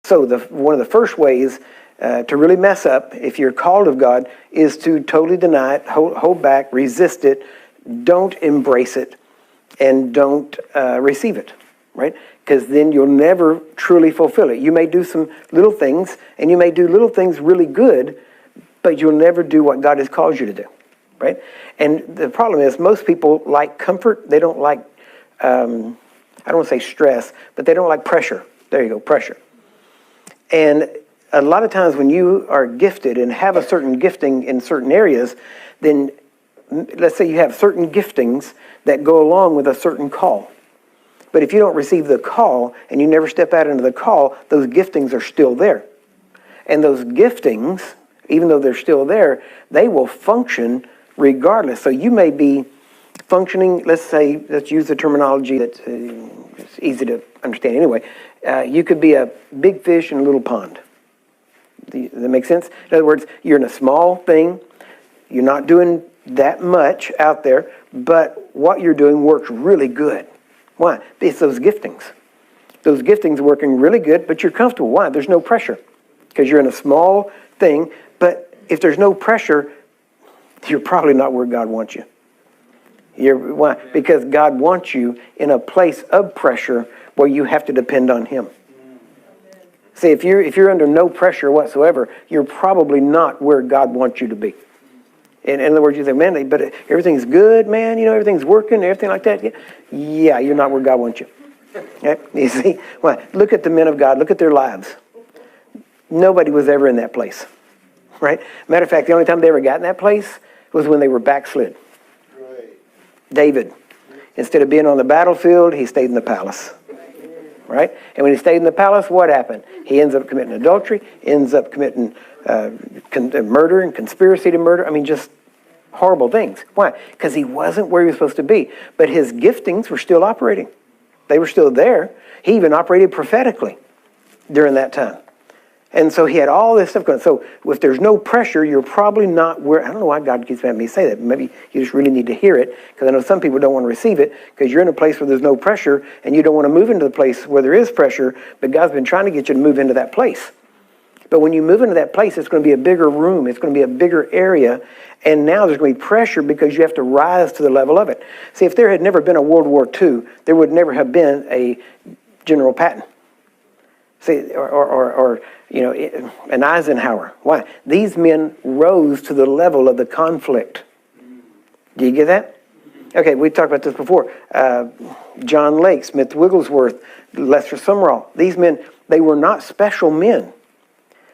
So one of the first ways to really mess up, if you're called of God, is to totally deny it, hold back, resist it, don't embrace it, and don't receive it, right? Because then you'll never truly fulfill it. You may do some little things, and you may do little things really good, but you'll never do what God has called you to do, right? And the problem is most people like comfort. They don't like, I don't want to say stress, but they don't like pressure. There you go, pressure. And a lot of times when you are gifted and have a certain gifting in certain areas, then let's say you have certain giftings that go along with a certain call. But if you don't receive the call and you never step out into the call, those giftings are still there. And those giftings, even though they're still there, they will function regardless. So you may be functioning, let's use the terminology that's it's easy to understand anyway. You could be a big fish in a little pond. Does that make sense? In other words, you're in a small thing. You're not doing that much out there, but what you're doing works really good. Why? It's those giftings. Those giftings are working really good, but you're comfortable. Why? There's no pressure. Because you're in a small thing, but if there's no pressure, you're probably not where God wants you. Why? Because God wants you in a place of pressure where you have to depend on Him. See, if you're under no pressure whatsoever, you're probably not where God wants you to be. In other words, you say, man, but everything's good, man. Everything's working, everything like that. Yeah, you're not where God wants you. Okay? You see? Well, look at the men of God. Look at their lives. Nobody was ever in that place. Right? Matter of fact, the only time they ever got in that place was when they were backslid. Right. David, instead of being on the battlefield, he stayed in the palace. Right? And when he stayed in the palace, what happened? He ends up committing adultery, ends up committing murder and conspiracy to murder. I mean, just horrible things. Why? Because he wasn't where he was supposed to be. But his giftings were still operating. They were still there. He even operated prophetically during that time. And so he had all this stuff going. So if there's no pressure, you're probably not where... I don't know why God keeps having me say that. Maybe you just really need to hear it, because I know some people don't want to receive it because you're in a place where there's no pressure and you don't want to move into the place where there is pressure, but God's been trying to get you to move into that place. But when you move into that place, it's going to be a bigger room. It's going to be a bigger area. And now there's going to be pressure because you have to rise to the level of it. See, if there had never been a World War II, there would never have been a General Patton. See, or an Eisenhower. Why? These men rose to the level of the conflict. Do you get that? Okay, we talked about this before. John Lake, Smith Wigglesworth, Lester Sumrall. These men, they were not special men.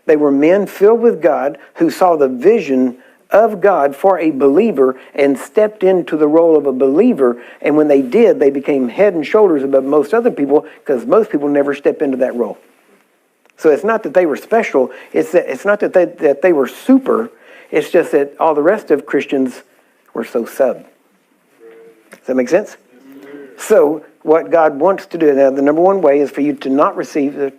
They were men filled with God who saw the vision of God for a believer and stepped into the role of a believer. And when they did, they became head and shoulders above most other people, because most people never step into that role. So it's not that they were special. It's not that they were super. It's just that all the rest of Christians were so sub. Does that make sense? So what God wants to do, now the number one way is for you to not receive, the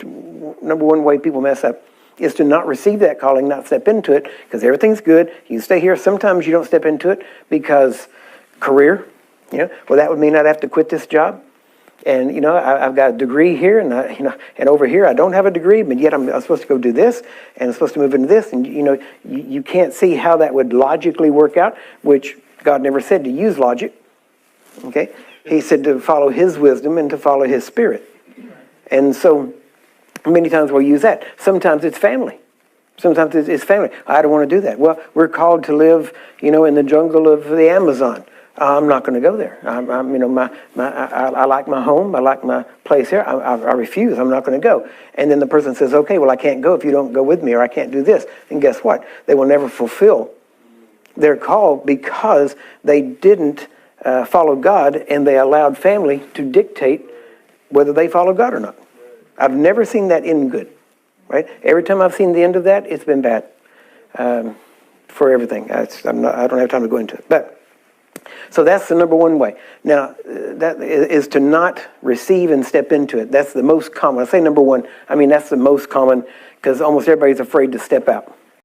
number one way people mess up is to not receive that calling, not step into it, because everything's good. You stay here. Sometimes you don't step into it because career, well, that would mean I'd have to quit this job. And, I've got a degree here, and and over here I don't have a degree, but yet I'm supposed to go do this, and I'm supposed to move into this, and, you can't see how that would logically work out, which God never said to use logic, okay? He said to follow His wisdom and to follow His Spirit. And so many times we'll use that. Sometimes it's family. Sometimes it's family. I don't want to do that. Well, we're called to live, in the jungle of the Amazon. I'm not going to go there. I like my home. I like my place here. I refuse. I'm not going to go. And then the person says, okay, well, I can't go if you don't go with me, or I can't do this. And guess what? They will never fulfill their call because they didn't follow God, and they allowed family to dictate whether they follow God or not. I've never seen that end good, right? Every time I've seen the end of that, it's been bad for everything. I don't have time to go into it. But so that's the number one way. Now, that is to not receive and step into it. That's the most common. I say number one, I mean that's the most common, because almost everybody's afraid to step out.